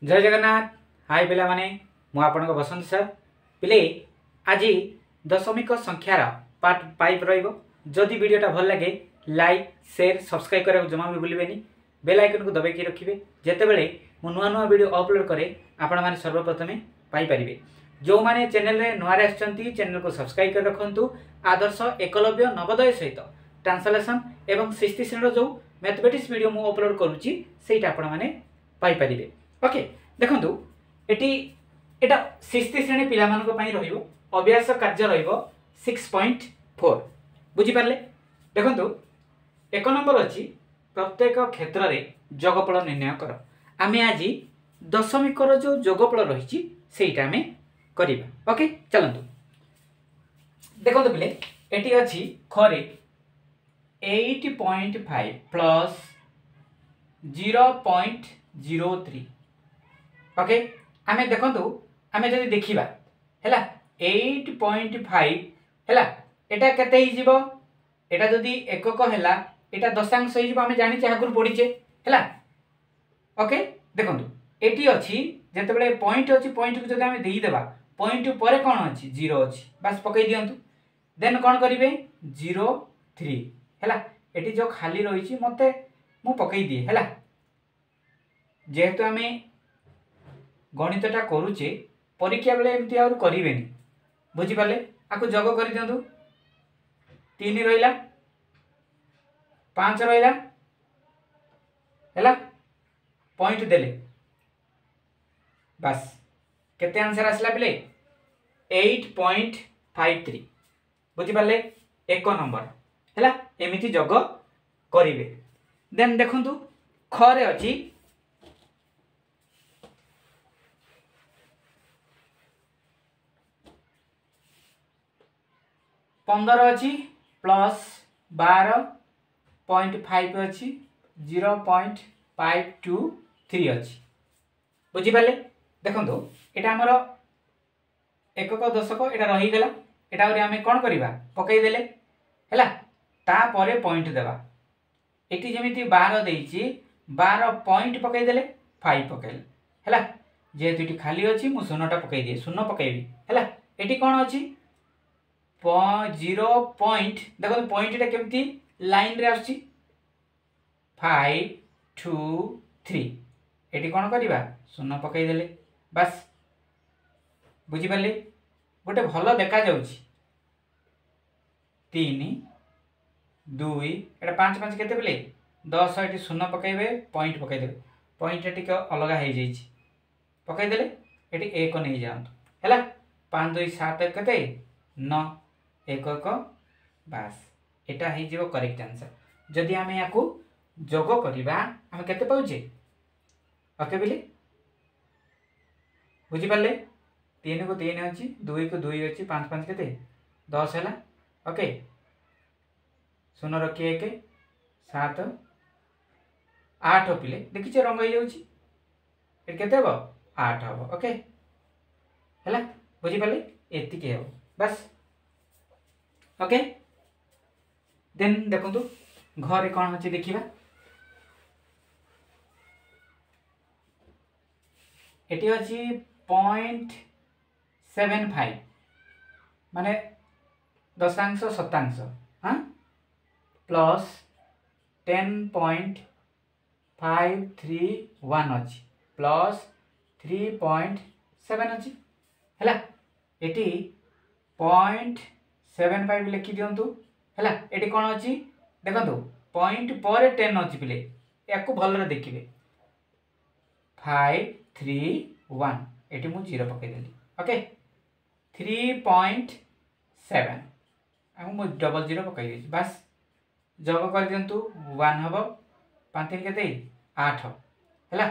जय जगन्नाथ। हाय पिला माने मु आपन को बसंत सर पिले आज दशमिक संख्यार पार्ट 5 रहिबो। जदि वीडियोटा भल लगे लाइक शेयर सब्सक्राइब करने जमा भी भूलें। बेल आइकन को दबाई रखिए जिते बड़े मु नुआ नुआ वीडियो अपलोड करे आपण मैंने सर्वप्रथमे पाइपर। जो मैंने चैनल रे नुआ आसछंती चैनल को सब्सक्राइब कर रखंतु। आदर्श एकलव्य नवोदय सहित ट्रांसलेशन एवं 6th श्रेणी जो मैथमेटिक्स वीडियो मु अपलोड करूची सेटा आपण मैंने पाइपर। ओके देखंतु एटी एटा 6th श्रेणी पिला मानको पई रहिबो अभ्यास कार्य रहिबो 6.4 बुझी पारले। देखंतु एक नंबर अछि प्रत्येक क्षेत्र रे जोगफल निर्णय कर। आमे आज दशमिक रो जो जोगफल रहिछि सेटा आमे करिबा। ओके चलंतु देखंतु पिले एटी अछि खरे 8.5 प्लस 0.03। ओके आमे देखंतु आमे जदि देखिबा हैला 8.5 हैला एटा केते हि जिवो। एटा जदि एकक हैला एटा दशांश हि जिवो। आमे जानि छै आगुर पडिचे हैला। ओके देखंतु एटी अछि जते बेले पॉइंट अछि पॉइंट को जदि आमे देई देबा पॉइंट परे कोन अछि 0 अछि बस पकई दियंतु। देन कोन करिवे 0.3 हैला। एटी जो खाली रही छी मते मु पकई दिए हैला। जेहेतु आमे गणितटा करूचे परीक्षा बेले एमती आउर करिवेनी बुझी पाले। आको जोग कर दियंतु 3 रहिला 5 रहिला हैला पॉइंट देले बस केते आंसर आसला बेले 8.53 बुझी पाले। एक नंबर हैला एमिति जोग करिवे। देन देखंतु खरे अछि 15 अच्छी प्लस 12.5 अच्छी 0.523 अच्छी बुझीपारे। देखो यहाँ आमर एकक दशक यहाँ रहीगला यहाँ आम कौन करवा पकईदे है तापर पॉइंट देवा। ये जमी 12 देती 12 पॉइंट पकईदे 5 पकईले है जेहेतु ये खाली अच्छी मुझे शून्यटा पकई दिए शून्य पकईबी है। ये कौन अच्छी 0 पॉइंट देखो पॉइंट केमती लाइन रे आछि 5 2 3 एटी कौन करवा शून्य पकई देले बस बुझी पाले। गोटे भल देखा जाउछि 3 2 एटा 5 5 केते बेले 10 एटी शून्य पकईबे पॉइंट पकई देबे पॉइंट टिके अलगा हो जाइछि पकई देले एटी 1 नहीं जांतु हैला। 5 2 7 केते 9 एक बास एटा ही जीवो करेक्ट आंसर। जदि आमे याकू जोग करिबा आमे केते पाउचे ओके बिले बुझी पाले। 3 को 3 अछि 2 को 2 अछि 5 5 केते 10 हैला। ओके शून्य रखिए 1 7 8 पिले देखिचे रंग हो जाउची ए केते हो 8 हो। ओके हैला बुझी पाले एति के हो बस। ओके देन देखंतु घरे कौन होची देखिबा। एटी होची 0.75 माने दशांश शतांश हाँ प्लस 10.531 अच्छी प्लस 3.7 अच्छी है। एटी 0.75 लिखि दियंतु हैला। एटी कौन अच्छी देखंतु पॉइंट पर 10 अच्छी पिले याकू भलरे देखिबे 5 3 1 एटी मु 0 पकई देली। ओके 3.7 आ मु डबल 0 पकई देली बस जोग कर दियंतु 1 हबो 5 3 केते 8 हैला।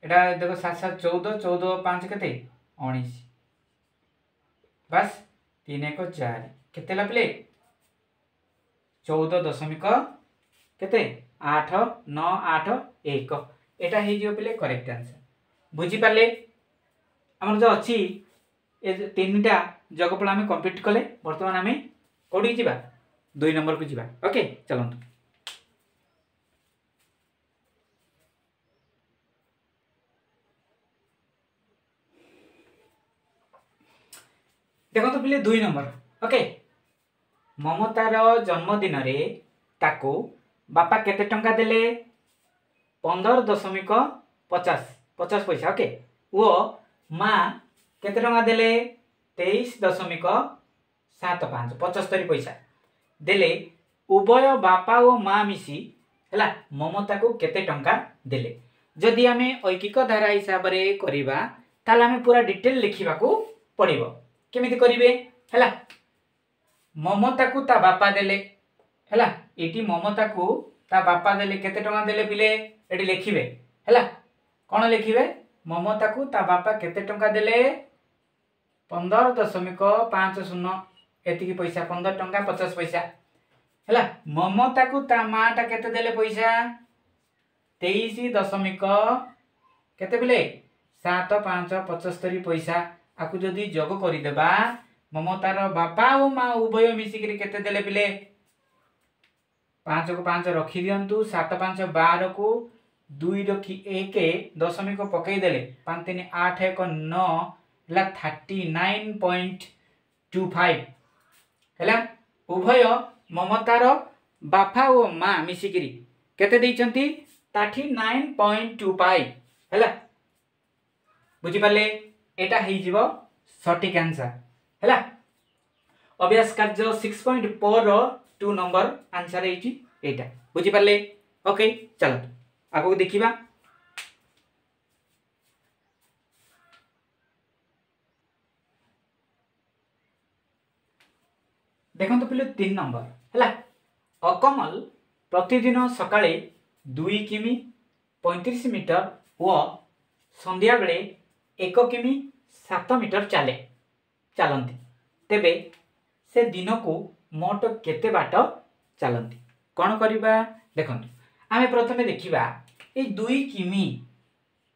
एटा देखो 7 7 14 14 5 केते 19 बस 3 1 4 केते लापले 14 केते 8 9 8 1 एटा हे जियो पिले करेक्ट आंसर बुझी पाले। हमर जो अछि ए तीनटा जोगफल आमे कंप्लीट कले वर्तमान आमे कोडी जिबा 2 नंबर को जिबा। ओके चलंतु देखो पिले 2 नंबर ओके ममतार जन्मदिन रे ताको बापा केते टंका देले 15.50 पैसा ओके वो माँ केते टंका देले 23.75 75 पैसा देले उभय बापा और माँ मिसी हला ममता को केते टंका देले जदि आमे ऐकिक धारा हिसाब रे करिबा ताले आमे पूरा डिटेल लिखिबा को पड़िबो केमिति करिवे हला ममता को ता बापा देले हला एटी ममता को ता बापा देले केते टंका देले पिले एटी लिखिबे हला कोन लिखिबे ममता को ता बापा केते टंका देले 15.50 एतिकी पैसा 15 टंका 50 पैसा हला ममता को ता माटा केते देले पैसा 23 केते पिले 7.5 पैसा आकु जदी जोग करि देबा ममतार बापा और माँ उभय मिसिकरी केते देले पिले 5 को 5 रखी दियंतु 7 5 12 को 2 रखी 1 दशमिक पकई देले 5 3 8 1 9 ला 39.25 हैला उभय ममतार बापा और माँ मिसिकरी केते दैचंती 39.25 हैला बुझी पाले एटा हेई जीवो सटीक आंसर हैला अभ्यास कार्य 6.4 रो 2 नंबर आंसर एटी एटा बुझी पाले ओके चलो आगो देखिबा देखो तो पिले 3 नंबर हैला अकमल प्रतिदिन सकाळे 2 किमी 35 मीटर व संध्या बेले 1 किमी 7 मीटर चलती तेबे से दिन को मोट केते बाट चलती कौन करबा देखो आमे प्रथमे देखिबा ए 2 किमी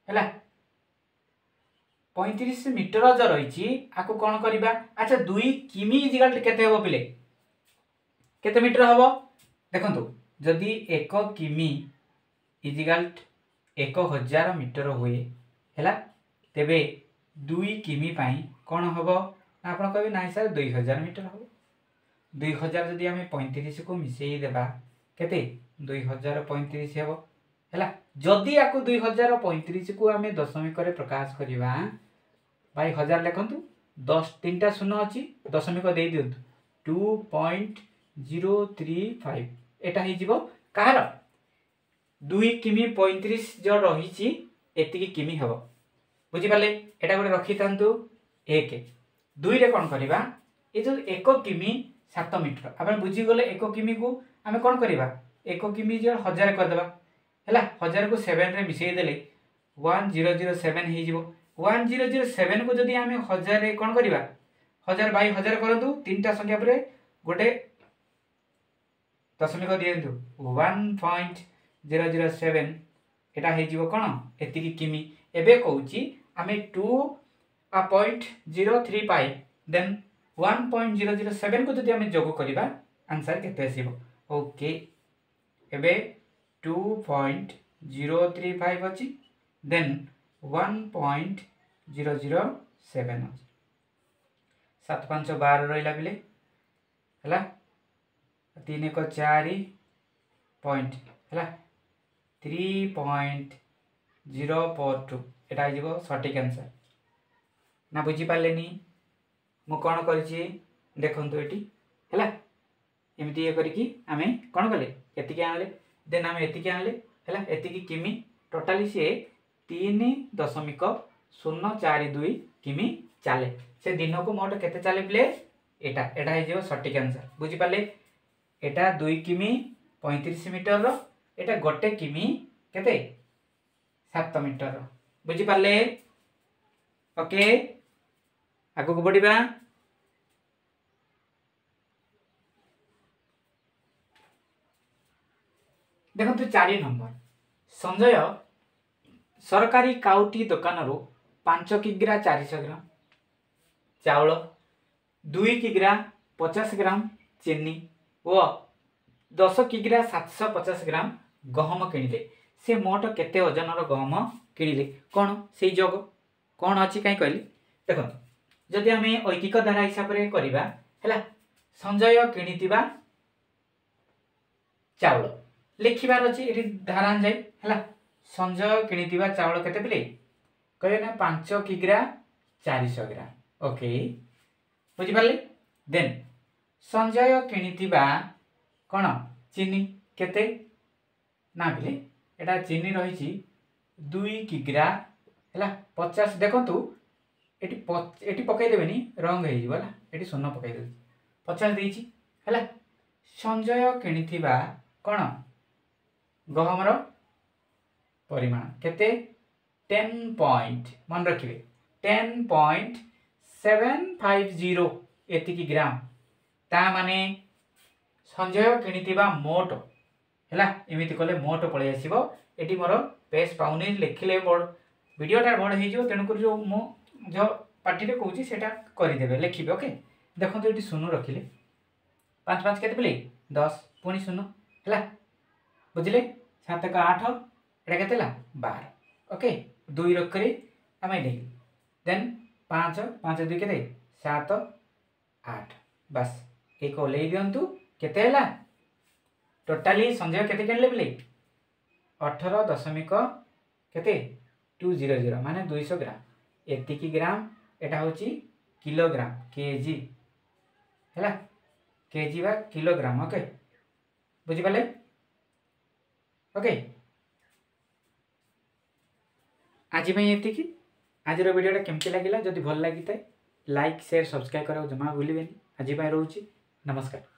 हैला 35 मीटर जो रही आको कौन करबा अच्छा 2 किमी इजिकल केते हो पिले केते मीटर हबो देखंतु जदी 1 किमी इजिकल 1000 मीटर हुए हैला तेबे 2 किमी पाई कौन हबो आपण कहबे नाही सर 2000 मीटर हबो 2000 जदी हमें 35 को मिसेई देबा केते 2035 हेबो हैला जदी आको 2035 को हमें दशमिक रे प्रकाश करिवा भाई 1000 लिखंतु 10 तीनटा शून्य अछि दशमिक दे दियंतु 2.035 एटा हे जीवो कार 2 किमी 35 जो रहिछि एतिकी किमी हबो बुझी पाले एटा गोटे रखि तांतु 1 2 रे कोन करबा ए जो 1 किमी 7 मीटर आपण बुझी गले 1 किमी को हमें कोन करबा 1 किमी जो 1000 कर देबा हैला 1000 को 7 रे मिसेई देले 1007 हे जीवो 1007 को जदी हमें 1000 रे कोन करबा 1000 बाई 1000 करंतु तीनटा संख्या परे गोटे दशमिक दियंतु 1.007 एटा हे जीवो कोन एतिकी किमी एबे कहूची हमें 2.035 देन 1.007 को जदी हमें जोग करबा आंसर केते आसीबो ओके एबे 2.035 अछि देन 1.007 अछि 7 5 12 रहिला बिले हला 3 1 4 पॉइंट हला 3.042 एटा आइबो सटीक आंसर ना बुझी पालेनी मु कोन करछि देखंतु एटी हला एमिति ए करिकि आमे कोन कले एतिके आनले देन आमे एतिके आनले हला एतिकी किमी टोटली से 3.042 किमी चले से दिन को मोट केते चले प्ले एटा एटा हे जेव सटीक आंसर बुझी पाले एटा 2 किमी 35 मीटर रो एटा गोटे किमी केते 7 मीटर रो बुझी पाले ओके आगो को बढ़िबा देखो 4 नंबर संजय सरकारी काउटी दुकान रो 5 किग्रा 400 ग्राम चावल 2 किग्रा 50 ग्राम चीनी और 10 किग्रा 750 ग्राम गहम किनिले से मोट केते ओजन रो गहम किनिले कोन से जोग कोन अछि काई कहली देखो जदि आम ऐकिक धारा हिसाब से करवा है संजय किणिथिबा चाउल लिखिबार अच्छी ये धारा जाए है संजय किणिथिबा चाउल केते पिले कहे ना 5 किग्रा 400 ग्राम ओके बुझिपारे। देन संजय किणिथिबा कौन चीनी केते ना पिले एटा चीनी रही 2 किग्रा है 50 देखु ये पकईदेनि रंग होगा सुन पकईदे 50 देती है। संजय किणिथिबा कौन गहमर परिमाण केते 10 पॉइंट मन रखिए 10.750 एतिकी ग्राम ता माने संजय किणिथिबा मोट है एमती कले मोट पलि आसो ये मोर पेज पाऊनी लिखिले बड़ वीडियोटा बड़ हो तेणुक जो मु जो पार्टी कौची से करदे लिखे ओके। देखो ये शून्य रखिले 5 5 के पिले 10 पुणी शून्य है बुझे 7 का 8 एटा के 12 ओके 2 रखी आम देन 5 5 2 के 7 8 बस एक ओल्लई दिंतु केते टोटाली संजय केते किणले पिले 18 केते 200 माने 200 ग्राम एतिकी ग्राम एटा होची किलोग्राम केजी है केजी बा किलोग्राम ओके बुझिपाले ओके। आज ये आज वीडियोटा केमती लगे जदि भल लगी लाइक शेयर सब्सक्राइब करा जमा भूलें। आज रोचे नमस्कार।